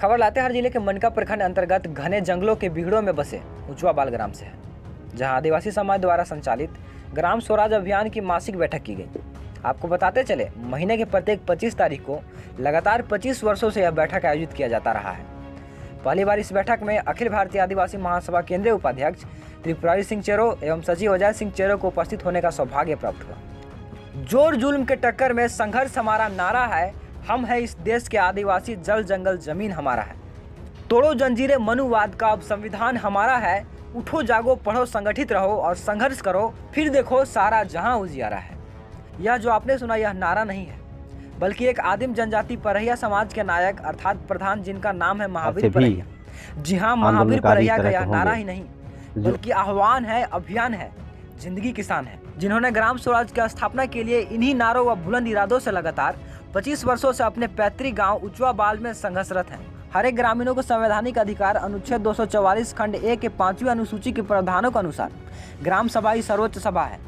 खबर लातेहार जिले के मनका प्रखंड अंतर्गत घने जंगलों के बिगड़ों में बसे उचवाबाल ग्राम से है, जहां आदिवासी समाज द्वारा संचालित ग्राम स्वराज अभियान की मासिक बैठक की गई। आपको बताते चले, महीने के प्रत्येक 25 तारीख को लगातार 25 वर्षों से यह बैठक आयोजित किया जाता रहा है। पहली बार इस बैठक में अखिल भारतीय आदिवासी महासभा केंद्रीय उपाध्यक्ष त्रिपुरारी सिंह चेरो एवं सचिव अजय सिंह चेरो को उपस्थित होने का सौभाग्य प्राप्त हुआ। जोर जुल्म के टक्कर में संघर्ष हमारा नारा है, हम है इस देश के आदिवासी, जल जंगल जमीन हमारा है। तोड़ो जंजीरें मनुवाद का, अब संविधान हमारा है। उठो जागो पढ़ो संगठित रहो और संघर्ष करो, फिर देखो सारा जहां उजियारा है। यह जो आपने सुना यह नारा नहीं है, बल्कि एक आदिम जनजाति परहिया समाज के नायक अर्थात प्रधान, जिनका नाम है महावीर परहिया। जी हाँ, महावीर परहिया का यह नारा ही नहीं बल्कि आह्वान है, अभियान है, जिंदगी किसान है, जिन्होंने ग्राम स्वराज की स्थापना के लिए इन्हीं नारों व बुलंद इरादों से लगातार 25 वर्षों से अपने पैतृक गांव उचवाबाल में संघर्षरत हैं। हर एक ग्रामीणों को संवैधानिक अधिकार अनुच्छेद 244 खंड ए के 5वीं अनुसूची के प्रावधानों के अनुसार ग्राम सभा ही सर्वोच्च सभा है,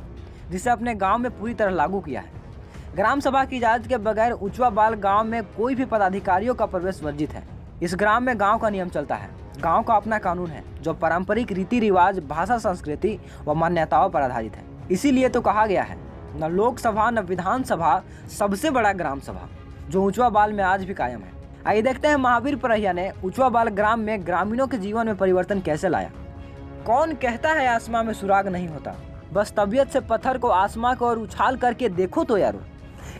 जिसे अपने गांव में पूरी तरह लागू किया है। ग्राम सभा की इजाजत के बगैर उचवाबाल गांव में कोई भी पदाधिकारियों का प्रवेश वर्जित है। इस ग्राम में गांव का नियम चलता है। गांव का अपना कानून है जो पारंपरिक रीति रिवाज, भाषा, संस्कृति व मान्यताओं पर आधारित है। इसीलिए तो कहा गया है, न लोकसभा न विधानसभा, सबसे बड़ा ग्राम सभा, जो उचवाबाल में आज भी कायम है। आइए देखते हैं महावीर परहिया ने उचवाबाल ग्राम में ग्रामीणों के जीवन में परिवर्तन कैसे लाया। कौन कहता है आसमां में सुराग नहीं होता, बस तबीयत से पत्थर को आसमां की ओर उछाल करके देखो तो यारो।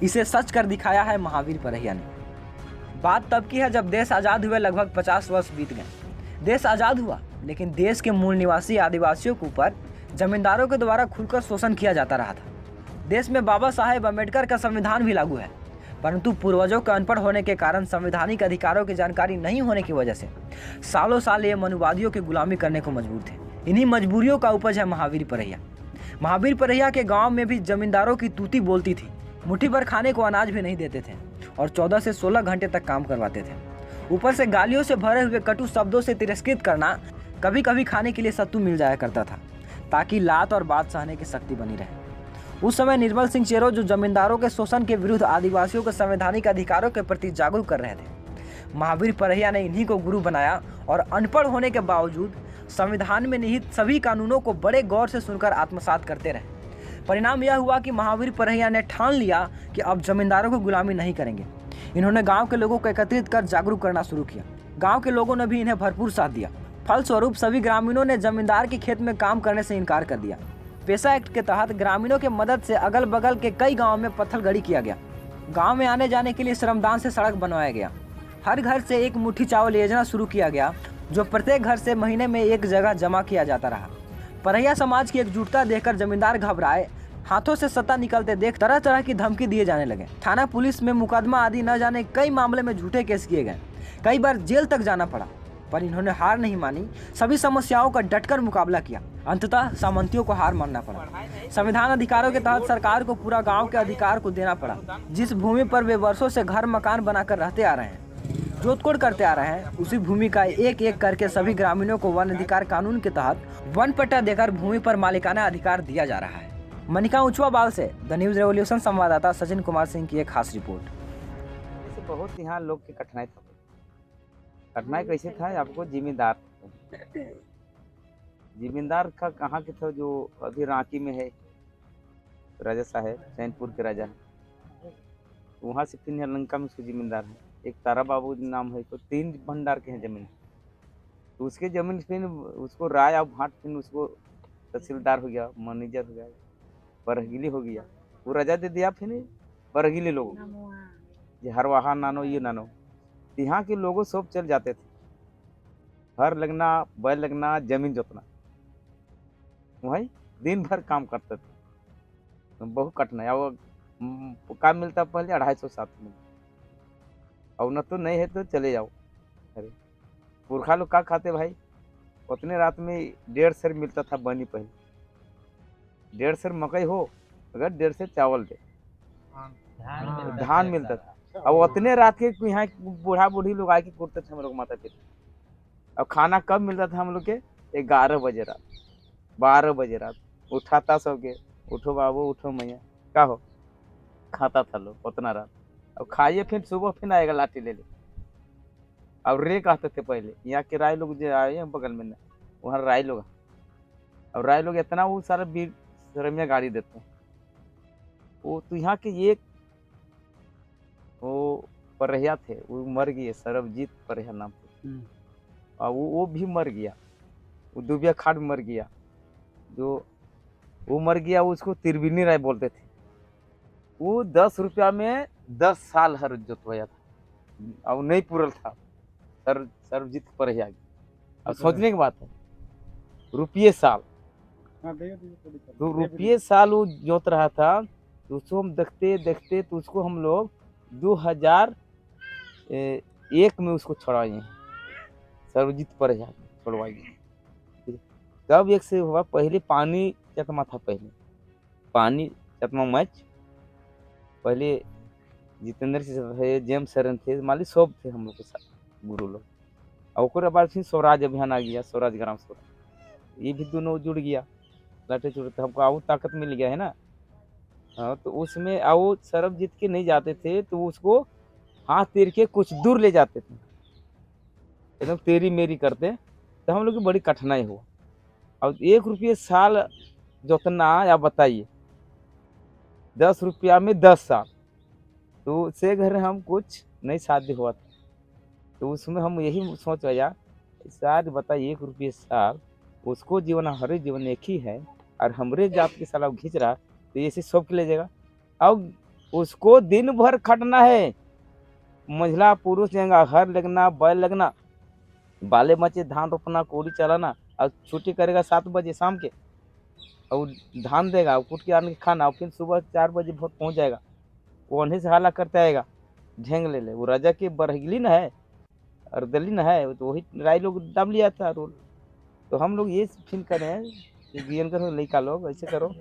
इसे सच कर दिखाया है महावीर परहिया ने। बात तब की है जब देश आज़ाद हुए लगभग 50 वर्ष बीत गए। देश आज़ाद हुआ, लेकिन देश के मूल निवासी आदिवासियों के ऊपर जमींदारों के द्वारा खुलकर शोषण किया जाता रहा था। देश में बाबा साहेब अम्बेडकर का संविधान भी लागू है, परंतु पूर्वजों के अनपढ़ होने के कारण, संवैधानिक अधिकारों की जानकारी नहीं होने की वजह से सालों साल ये मनुवादियों की गुलामी करने को मजबूर थे। इन्हीं मजबूरियों का उपज है महावीर परहिया। महावीर परहिया के गाँव में भी जमींदारों की तूती बोलती थी। मुट्ठी भर खाने को अनाज भी नहीं देते थे और 14 से 16 घंटे तक काम करवाते थे। ऊपर से गालियों से भरे हुए कटु शब्दों से तिरस्कृत करना। कभी कभी खाने के लिए सत्तू मिल जाया करता था, ताकि लात और बात सहने की शक्ति बनी रहे। उस समय निर्मल सिंह चेरो, जो जमींदारों के शोषण के विरुद्ध आदिवासियों के संवैधानिक अधिकारों के प्रति जागरूक कर रहे थे। महावीर परहिया ने इन्हीं को गुरु बनाया और अनपढ़ होने के बावजूद संविधान में निहित सभी कानूनों को बड़े गौर से सुनकर आत्मसात करते रहे। परिणाम यह हुआ कि महावीर परहिया ने ठान लिया कि अब जमींदारों को गुलामी नहीं करेंगे। इन्होंने गांव के लोगों को एकत्रित कर जागरूक करना शुरू किया। गांव के लोगों ने भी इन्हें भरपूर साथ दिया। फलस्वरूप सभी ग्रामीणों ने जमींदार के खेत में काम करने से इनकार कर दिया। पेशा एक्ट के तहत ग्रामीणों के मदद से अगल बगल के कई गाँव में पत्थलगड़ी किया गया। गाँव में आने जाने के लिए श्रमदान से सड़क बनवाया गया। हर घर से एक मुट्ठी चावल योजना शुरू किया गया, जो प्रत्येक घर से महीने में एक जगह जमा किया जाता रहा। परहिया समाज की एकजुटता देखकर जमींदार घबराए। हाथों से सत्ता निकलते देख तरह तरह की धमकी दिए जाने लगे। थाना पुलिस में मुकदमा आदि न जाने कई मामले में झूठे केस किए गए। कई बार जेल तक जाना पड़ा, पर इन्होंने हार नहीं मानी। सभी समस्याओं का डटकर मुकाबला किया। अंततः सामंतियों को हार मानना पड़ा। संविधान अधिकारों के तहत सरकार को पूरा गाँव के अधिकार को देना पड़ा। जिस भूमि पर वे वर्षों से घर मकान बनाकर रहते आ रहे हैं, जोतकोड़ करते आ रहे हैं, उसी भूमि का एक एक करके सभी ग्रामीणों को वन अधिकार कानून के तहत वन पट्टा देकर भूमि पर मालिकाना अधिकार दिया जा रहा है। मनिका उचवाबाल से द न्यूज रेवोल्यूशन संवाददाता सचिन कुमार सिंह की एक खास रिपोर्ट। जैसे बहुत यहाँ लोग की कठिनाई था। कठिनाई कैसे था? आपको जिमींदार का कहाँ के था, जो अभी रांची में है, राजा साहेब चैनपुर के राजा है। वहाँ से फिर लंका में उसके जिमींदार है। एक तारा बाबू नाम है, तो 3 भंडार के हैं जमीन। तो उसके जमीन फिर उसको राय और भाट, फिर उसको तहसीलदार हो गया, मैनेजर हो गया, बरहगिली हो गया। वो राजा दे दिया फिर बरहगिली लोगों, हरवाहा नानो ये नानो। यहाँ के लोगों सब चल जाते थे। हर लगना, बैल लगना, जमीन जोतना, वही दिन भर काम करते थे। तो बहुत कठिनाई। और काम मिलता पहले 250-7 में, और न तो नहीं है तो चले जाओ। अरे पुरखा लोग क्या खाते भाई? उतने रात में 1.5 सेर मिलता था बनी। पहले 1.5 सेर मकई हो, अगर 1.5 सेर चावल दे, धान मिलता था। और उतने रात के यहाँ बूढ़ा बूढ़ी लोग आके कुटते थे हम लोग माता पिता। और खाना कब मिलता था हम लोग के? 11 बजे रात, 12 बजे रात उठाता सबके, उठो बाबू उठो मैया, का हो खाता था लोग उतना रात। अब खाइए, फिर सुबह फिर आएगा लाठी ले ले। और रे कहते थे पहले। यहाँ के राय लोग जो आए हैं बगल में ना, वहाँ राय लोग हैं। और राय लोग इतना वो सारा बीर शर्मिया गाड़ी देते हैं। वो तो यहाँ के एक वो परहिया थे, वो मर गए, सरबजीत परहिया नाम थे। और वो भी मर गया, वो दुबिया खाड़ में मर गया। जो वो मर गया उसको त्रिवेणी राय बोलते थे। वो 10 रुपया में 10 साल हर जोतवाया था और नहीं पूरल था सर्वजीत परहिया। अब सोचने की बात है, रुपये साल, तो रुपये साल वो जोत रहा था। तो उसको हम देखते देखते तो उसको हम लोग 2001 में उसको छुड़वाए हैं, सर्वजीत परहिया छुड़वाए। कब एक से हुआ, पहले पानी चतमा था, पहले पानी चतमा मैच पहले जितेंद्र सिंह थे, जेम्स सरन थे, माली सब थे हम लोग के साथ गुरु लोग। और ओकरे बाद फिर स्वराज अभियान आ गया, स्वराज ग्राम स्वराज, ये भी दोनों जुड़ गया, लटे जुड़ते हमको आओ ताकत मिल गया है ना। हाँ, तो उसमें आओ सरबजीत के नहीं जाते थे तो उसको हाथ तेर के कुछ दूर ले जाते थे, एकदम तेरी मेरी करते। तो हम लोग की बड़ी कठिनाई हुआ। अब 1 रुपये साल जोतना, आप बताइए 10 रुपया में 10 साल, तो उससे घर हम कुछ नहीं शादी हुआ था। तो उसमें हम यही सोच आया, शायद बताइए 1 रुपये साल, उसको जीवन हरे जीवन एक ही है, और हमरे जात के साला खींच रहा, तो ऐसे सब ले जाएगा। अब उसको दिन भर खटना है, महिला पुरुष जाएगा, हर लगना, बैल लगना, बाले बच्चे धान रोपना, कोड़ी चलाना, और छुट्टी करेगा 7 बजे शाम के, और धान देगा, कुट के आने के खाना, और फिर सुबह 4 बजे भोर पहुंच जाएगा। वो उन्हीं से हाला करते आएगा, झेंग ले ले। वो राजा के बरहगली न है, अर्दली न है, तो वही राय लोग दाब लिया था रोल। तो हम लोग ये फील करें कि ज्ञान करो, लड़का लोग ऐसे करो।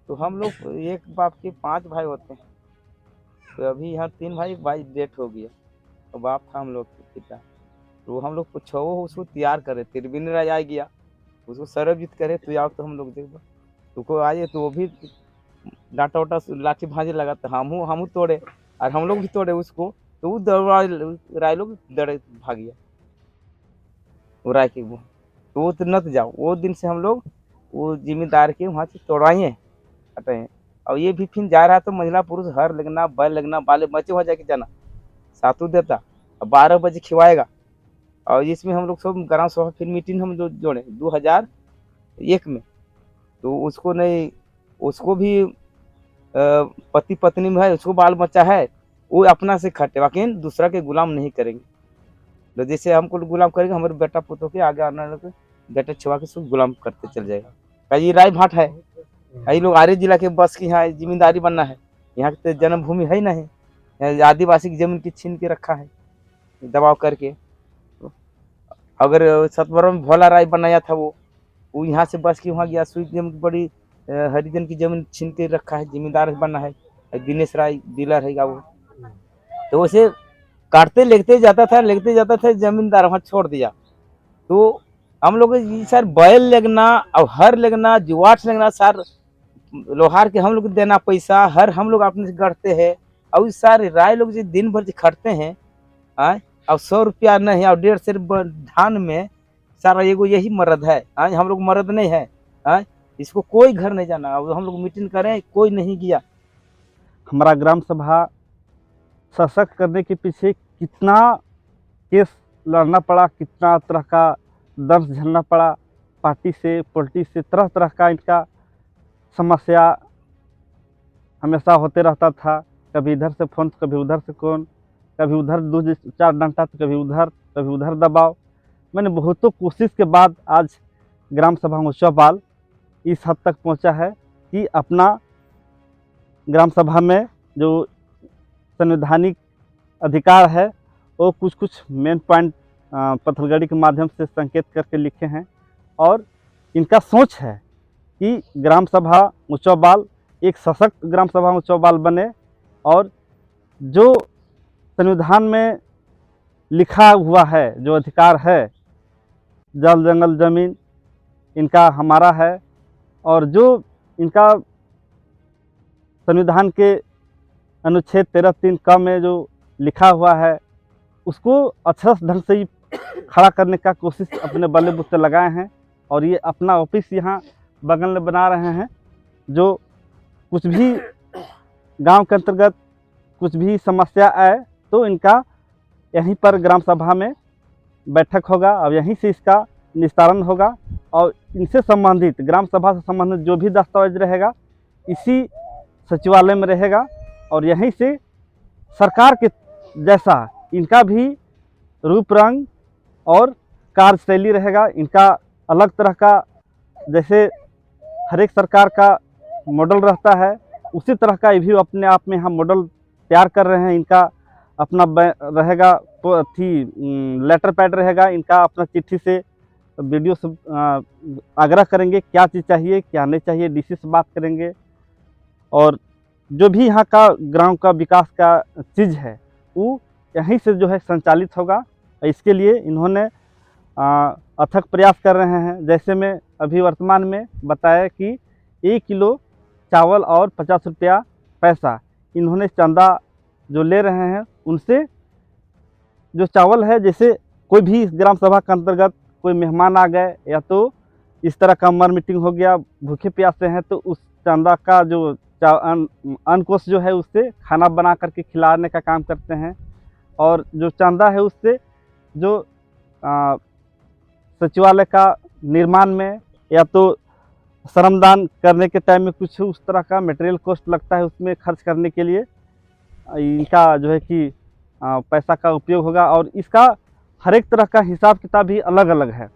तो हम लोग एक बाप के 5 भाई होते हैं, तो अभी यहाँ 3 भाई, एक भाई डेथ हो गया, तो बाप था हम लोग के पिता। तो हम लोग पूछो उसको तैयार करे, त्रिवेणी राय आ गया, उसको सरबजीत करे, तो आओ तो हम लोग देखो तुमको आए, तो वो भी डांटा उटा लाठी भांजे लगा, तो हम तोड़े, और हम लोग भी तोड़े उसको। तो वो राय लोग दौड़े भाग गया, वो राय के वो, तो वो तो नत जाओ। वो दिन से हम लोग वो जिम्मेदार के वहाँ से तोड़ाइए हटे हैं। और ये भी फिर जा रहा तो महिला पुरुष हर लगना, बैल लगना, बाले बच्चे हो जाके जाना, सातु देता, 12 बजे खिवाएगा। और इसमें हम लोग सब ग्राम सभा फिर मीटिंग हम लोग जोड़े 2001 में। तो उसको नहीं, उसको भी पति पत्नी में है, उसको बाल बच्चा है, वो अपना से खटे, बाकी दूसरा के गुलाम नहीं करेंगे। तो जैसे हमको गुलाम करेंगे, हमारे बेटा पुतों के आगे आने वाले बेटा छुआ के सब गुलाम करते चल जाएगा। ये राय भाट है, कई लोग आर्य जिला के बस की यहाँ जिम्मेदारी बनना है। यहाँ की तो जन्मभूमि है ही नहीं, आदिवासी की जमीन की छीन के रखा है दबाव करके। अगर सतवरा में भोला राय बनाया था, वो यहाँ से बस की वहाँ गया, सुई जमीन बड़ी हरिजन की जमीन छीन के रखा है, जिम्मेदार बना है। दिनेश राय डीलर है वो, तो उसे काटते लेते जाता था, जमींदार वहाँ छोड़ दिया। तो हम लोग सर बैल लगना और हर लगना, जुआट लगना, सर लोहार के हम लोग देना पैसा, हर हम लोग अपने से गढ़ते हैं। और सारे राय लोग जो दिन भर खटते हैं, और 100 रुपया नहीं, और 1.5 सेर धान में सारा एगो यही मर्द है। हम लोग मर्द नहीं है, इसको कोई घर नहीं जाना। अब हम लोग मीटिंग करें, कोई नहीं गया। हमारा ग्राम सभा सशक्त करने के पीछे कितना केस लड़ना पड़ा, कितना तरह का दर्द झेलना पड़ा, पार्टी से पॉलिटिक्स से तरह तरह का इनका समस्या हमेशा होते रहता था। कभी इधर से फोन, कभी उधर से कौन, कभी उधर 2-4 डंटा, तो कभी उधर दबाव। मैंने बहुतों कोशिश के बाद आज ग्राम सभा ऊंचाबाल इस हद तक पहुंचा है कि अपना ग्राम सभा में जो संवैधानिक अधिकार है, वो कुछ मेन पॉइंट पत्थलगड़ी के माध्यम से संकेत करके लिखे हैं। और इनका सोच है कि ग्राम सभा ऊंचाबाल एक सशक्त ग्राम सभा ऊंचाबाल बने, और जो संविधान में लिखा हुआ है, जो अधिकार है, जल जंगल जमीन इनका हमारा है, और जो इनका संविधान के अनुच्छेद 13(3) क में जो लिखा हुआ है, उसको अच्छा ढंग से ही खड़ा करने का कोशिश अपने बल्ले बुते लगाए हैं। और ये अपना ऑफिस यहाँ बगल में बना रहे हैं। जो कुछ भी गांव के अंतर्गत कुछ भी समस्या आए तो इनका यहीं पर ग्राम सभा में बैठक होगा और यहीं से इसका निस्तारण होगा। और इनसे संबंधित, ग्राम सभा से संबंधित जो भी दस्तावेज रहेगा इसी सचिवालय में रहेगा। और यहीं से सरकार के जैसा इनका भी रूप रंग और कार्यशैली रहेगा। इनका अलग तरह का, जैसे हर एक सरकार का मॉडल रहता है उसी तरह का ये भी अपने आप में हम मॉडल तैयार कर रहे हैं। इनका अपना रहेगा लेटर पैड रहेगा। इनका अपना चिट्ठी से वीडियो से आग्रह करेंगे क्या चीज़ चाहिए क्या नहीं चाहिए, डीसी से बात करेंगे। और जो भी यहाँ का गांव का विकास का चीज़ है वो यहीं से जो है संचालित होगा। इसके लिए इन्होंने अथक प्रयास कर रहे हैं। जैसे मैं अभी वर्तमान में बताया कि 1 किलो चावल और 50 रुपया पैसा इन्होंने चंदा जो ले रहे हैं उनसे जो चावल है, जैसे कोई भी इस ग्राम सभा के अंतर्गत कोई मेहमान आ गए या तो इस तरह का मर मीटिंग हो गया, भूखे प्यासे हैं, तो उस चंदा का जो अन्न कोष जो है उससे खाना बना करके खिलाने का काम करते हैं। और जो चंदा है उससे जो सचिवालय का निर्माण में या तो श्रमदान करने के टाइम में कुछ उस तरह का मटेरियल कॉस्ट लगता है उसमें खर्च करने के लिए इनका जो है कि पैसा का उपयोग होगा। और इसका हर एक तरह का हिसाब किताब भी अलग अलग है।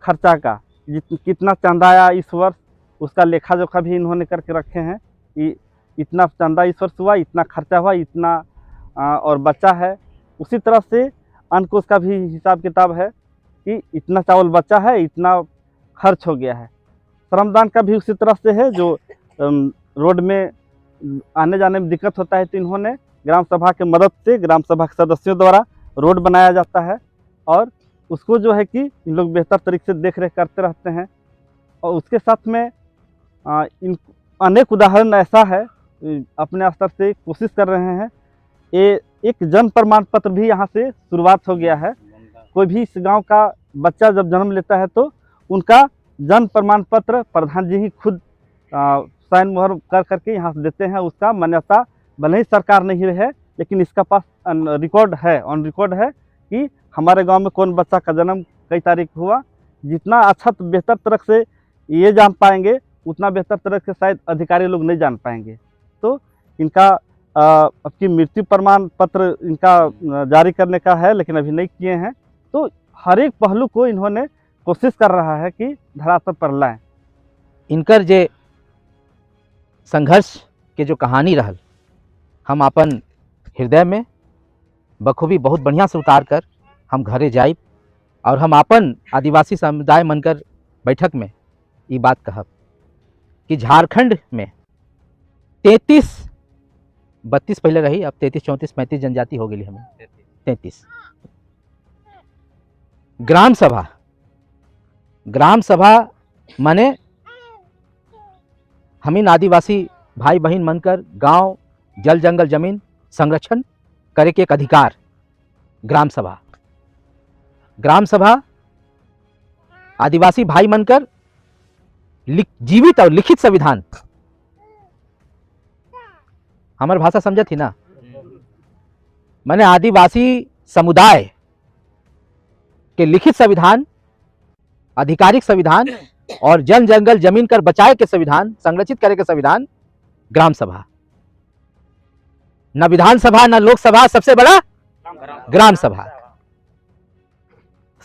खर्चा का कितना चंदा आया इस वर्ष उसका लेखा जोखा भी इन्होंने करके रखे हैं कि इतना चंदा इस वर्ष हुआ, इतना खर्चा हुआ, इतना और बचा है। उसी तरह से अन्न कोष का भी हिसाब किताब है कि इतना चावल बचा है, इतना खर्च हो गया है। श्रमदान का भी उसी तरह से है। जो रोड में आने जाने में दिक्कत होता है तो इन्होंने ग्राम सभा के मदद से, ग्राम सभा के सदस्यों द्वारा रोड बनाया जाता है और उसको जो है कि इन लोग बेहतर तरीके से देख रेख करते रहते हैं। और उसके साथ में इन अनेक उदाहरण ऐसा है, अपने स्तर से कोशिश कर रहे हैं। ये एक जन्म प्रमाण पत्र भी यहाँ से शुरुआत हो गया है। कोई भी इस गांव का बच्चा जब जन्म लेता है तो उनका जन्म प्रमाण पत्र प्रधान जी ही खुद साइन मोहर कर करके यहाँ से देते हैं। उसका मान्यता भले ही सरकार नहीं रहे लेकिन इसका पास रिकॉर्ड है, ऑन रिकॉर्ड है कि हमारे गांव में कौन बच्चा का जन्म कई तारीख हुआ। जितना अच्छा तो बेहतर तरह से ये जान पाएंगे उतना बेहतर तरह से शायद अधिकारी लोग नहीं जान पाएंगे। तो इनका आपकी मृत्यु प्रमाण पत्र इनका जारी करने का है लेकिन अभी नहीं किए हैं। तो हर एक पहलू को इन्होंने कोशिश कर रहा है कि धरातल पर लाएं। इनकर जे संघर्ष के जो कहानी रहल हम अपन हृदय में बखूबी बहुत बढ़िया से उतार कर हम घरे जाइब और हम अपन आदिवासी समुदाय मनकर बैठक में ये बात कहब कि झारखंड में 32 पहले रही, अब 33 34 35 जनजाति हो गई हमें 33। ग्राम सभा माने हम इन आदिवासी भाई बहन मनकर गांव जल जंगल जमीन संरक्षण करे के एक अधिकार। ग्राम सभा आदिवासी भाई मनकर जीवित और लिखित संविधान, हमार भाषा समझ थी ना, मैंने आदिवासी समुदाय के लिखित संविधान, आधिकारिक संविधान और जन जंगल जमीन कर बचाए के संविधान, संरक्षित करे के संविधान ग्राम सभा। न विधानसभा न लोकसभा, सबसे बड़ा ग्राम सभा।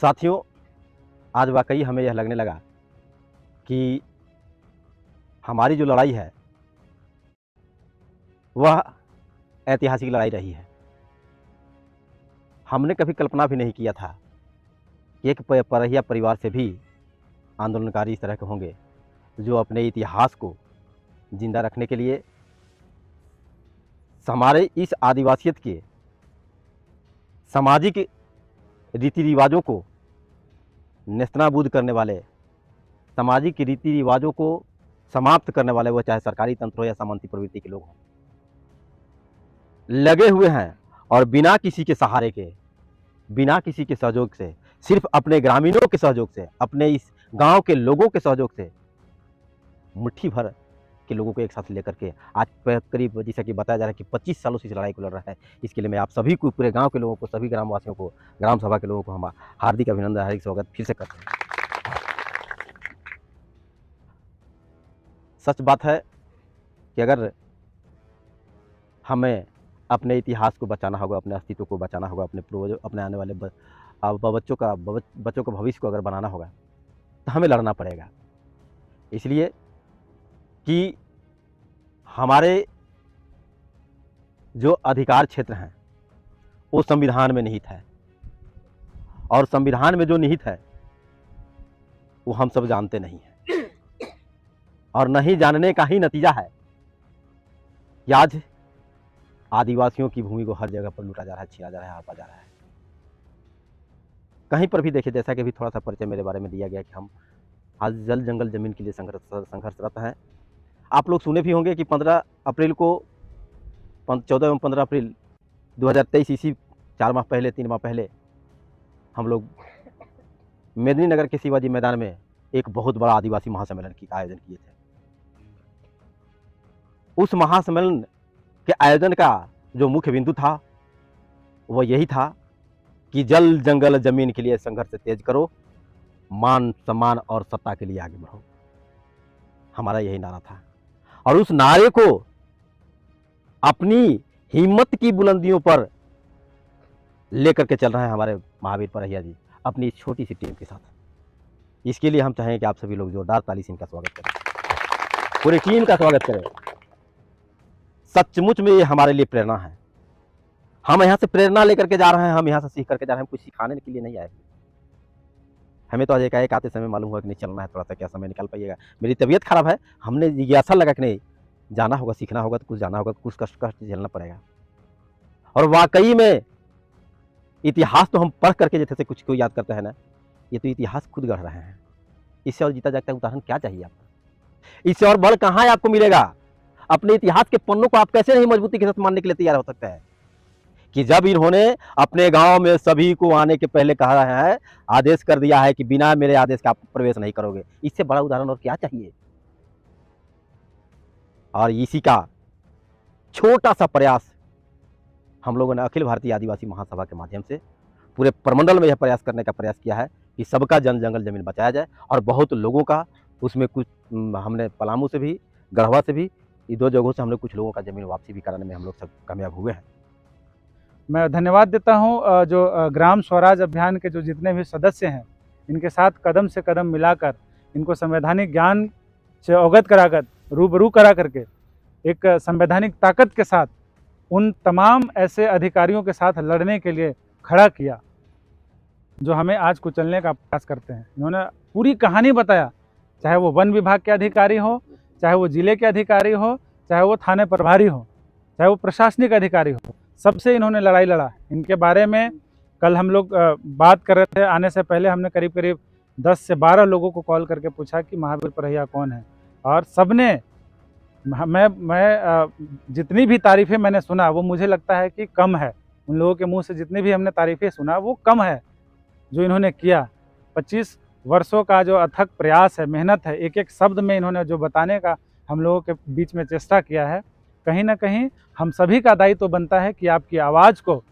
साथियों, आज वाकई हमें यह लगने लगा कि हमारी जो लड़ाई है वह ऐतिहासिक लड़ाई रही है। हमने कभी कल्पना भी नहीं किया था कि एक परहिया परिवार से भी आंदोलनकारी इस तरह के होंगे जो अपने इतिहास को जिंदा रखने के लिए हमारे इस आदिवासियत के सामाजिक रीति रिवाजों को नेस्तनाबूद करने वाले, सामाजिक रीति रिवाजों को समाप्त करने वाले, वो चाहे सरकारी तंत्र हो या सामंती प्रवृत्ति के लोग हों, लगे हुए हैं और बिना किसी के सहारे के बिना किसी के सहयोग से, सिर्फ अपने ग्रामीणों के सहयोग से, अपने इस गांव के लोगों के सहयोग से मुट्ठी भर के लोगों को एक साथ लेकर के आज करीब जैसा कि बताया जा रहा है कि 25 सालों से इस लड़ाई को लड़ रहा है। इसके लिए मैं आप सभी को, पूरे गांव के लोगों को, सभी ग्रामवासियों को, ग्राम सभा के लोगों को हम हार्दिक अभिनंदन, हार्दिक स्वागत फिर से करते हैं। सच बात है कि अगर हमें अपने इतिहास को बचाना होगा, अपने अस्तित्व को बचाना होगा, अपने पूर्वजों, अपने आने वाले बच्चों का भविष्य को अगर बनाना होगा तो हमें लड़ना पड़ेगा। इसलिए कि हमारे जो अधिकार क्षेत्र हैं वो संविधान में निहित है, और संविधान में जो निहित है वो हम सब जानते नहीं हैं, और नहीं जानने का ही नतीजा है कि आज आदिवासियों की भूमि को हर जगह पर लूटा जा रहा है, छीना जा रहा है, हड़पा जा रहा है। कहीं पर भी देखिए, जैसा कि अभी थोड़ा सा परिचय मेरे बारे में दिया गया कि हम आज जल जंगल जमीन के लिए संघर्षरत हैं। आप लोग सुने भी होंगे कि 15 अप्रैल को 14 एवं 15 अप्रैल 2023 इसी 3 माह पहले हम लोग मेदिनीनगर के शिवाजी मैदान में एक बहुत बड़ा आदिवासी महासम्मेलन की आयोजन किए थे। उस महासम्मेलन के आयोजन का जो मुख्य बिंदु था वो यही था कि जल जंगल जमीन के लिए संघर्ष तेज करो, मान सम्मान और सत्ता के लिए आगे बढ़ो। हमारा यही नारा था, और उस नारे को अपनी हिम्मत की बुलंदियों पर लेकर के चल रहे हैं हमारे महावीर परहिया जी अपनी छोटी सी टीम के साथ। इसके लिए हम चाहेंगे कि आप सभी लोग जोरदार ताली से इनका स्वागत करें, पूरी टीम का स्वागत करें। सचमुच में ये हमारे लिए प्रेरणा है। हम यहाँ से प्रेरणा लेकर के जा रहे हैं, हम यहाँ से सीख करके जा रहे हैं, हम कुछ सिखाने के लिए नहीं आए। हमें तो आज एक आते समय मालूम हुआ कि नहीं चलना है, थोड़ा सा क्या समय निकाल पाइएगा, मेरी तबीयत खराब है, हमने जिज्ञासा लगा कि नहीं जाना होगा, सीखना होगा, तो कुछ जाना होगा, तो कुछ कष्ट झेलना पड़ेगा। और वाकई में इतिहास तो हम पढ़ करके जैसे कुछ को याद करते हैं ना, ये तो इतिहास खुद गढ़ रहे हैं। इससे और जीता जागता उदाहरण क्या चाहिए आपको? इससे और बल कहाँ आपको मिलेगा? अपने इतिहास के पन्नों को आप कैसे नहीं मजबूती के साथ मानने के लिए तैयार हो सकते हैं कि जब इन्होंने अपने गांव में सभी को आने के पहले कहा है, आदेश कर दिया है कि बिना मेरे आदेश का आप प्रवेश नहीं करोगे। इससे बड़ा उदाहरण और क्या चाहिए? और इसी का छोटा सा प्रयास हम लोगों ने अखिल भारतीय आदिवासी महासभा के माध्यम से पूरे प्रमंडल में यह प्रयास करने का प्रयास किया है कि सबका जंगल जमीन बचाया जाए। और बहुत लोगों का उसमें कुछ हमने पलामू से भी, गढ़वा से भी, ये 2 जगहों से हम लोग कुछ लोगों का जमीन वापसी भी कराने में हम लोग सब कामयाब हुए हैं। मैं धन्यवाद देता हूं जो ग्राम स्वराज अभियान के जो जितने भी सदस्य हैं, इनके साथ कदम से कदम मिलाकर, इनको संवैधानिक ज्ञान से अवगत कराकर, रूबरू करा करके एक संवैधानिक ताकत के साथ उन तमाम ऐसे अधिकारियों के साथ लड़ने के लिए खड़ा किया जो हमें आज कुचलने का प्रयास करते हैं। इन्होंने पूरी कहानी बताया, चाहे वो वन विभाग के अधिकारी हो, चाहे वो जिले के अधिकारी हो, चाहे वो थाने प्रभारी हो, चाहे वो प्रशासनिक अधिकारी हो, सबसे इन्होंने लड़ाई लड़ा। इनके बारे में कल हम लोग बात कर रहे थे, आने से पहले हमने करीब करीब 10 से 12 लोगों को कॉल करके पूछा कि महावीर परहिया कौन है, और सबने मैं जितनी भी तारीफ़ें मैंने सुना वो मुझे लगता है कि कम है। उन लोगों के मुंह से जितनी भी हमने तारीफ़ें सुना वो कम है जो इन्होंने किया। 25 वर्षों का जो अथक प्रयास है, मेहनत है, एक एक शब्द में इन्होंने जो बताने का हम लोगों के बीच में चेष्टा किया है। कहीं ना कहीं हम सभी का दायित्व तो बनता है कि आपकी आवाज़ को,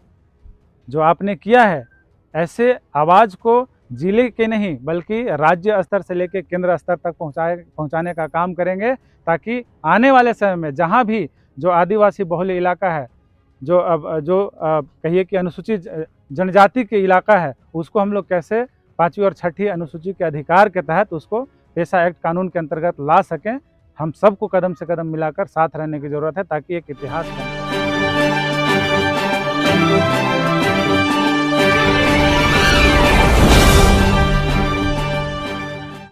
जो आपने किया है, ऐसे आवाज़ को जिले के नहीं बल्कि राज्य स्तर से लेकर केंद्र स्तर तक पहुंचाने का काम करेंगे, ताकि आने वाले समय में जहां भी जो आदिवासी बहुल इलाका है, जो कहिए कि अनुसूचित जनजाति के इलाका है, उसको हम लोग कैसे 5वीं और 6ठी अनुसूची के अधिकार के तहत उसको पेशा एक्ट कानून के अंतर्गत ला सकें। हम सबको कदम से कदम मिलाकर साथ रहने की ज़रूरत है ताकि एक इतिहास बन सके।